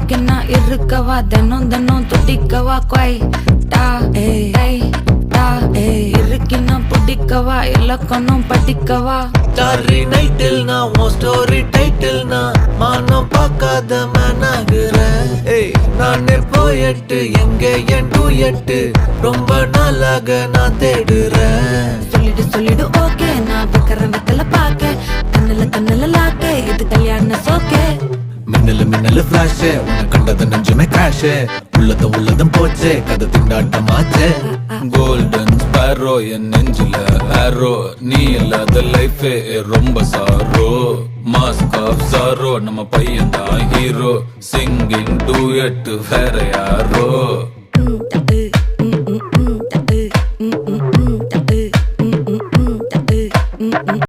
Okay நான் இருக்கவா தினம் தினம் துடிக்கவா கொய் டா ஏய் டா இருக்கின்னா பிடிக்கவா இலக்கணம் படிக்கவா ஸ்டாரி நைட்டில் நான் உன் ஸ்டோரி டைட்டில் நான் மானம் பார்க்காத மேனாகிறேன். நானே போயிட்டு எங்கே என் டூயட்டு ரொம்ப நாளாக நான் தேடுறேன். சொல்லிடு ஓகே நான் வைக்கிற வெத்தல பாக்க கண்ணுல லாக்கே இது கல்யாண சோக்கே. மின்னலு ஃபிளாஷ் உன்னை கண்டது நெஞ்சுமே கிராஷ் உள்ளதும் போச்சே கதை திண்டாட்டமாச்சே. கோல்டன் ஸ்பேரோ என் நெஞ்சில ஆரோ நீ இல்லாத லைஃபே ரொம்ப சாரோ. மாஸ்க் ஆஃப் சாரோ நம்ம பையன் தான் ஹீரோ சிங்கிங் டூயட் வேற யாரோ.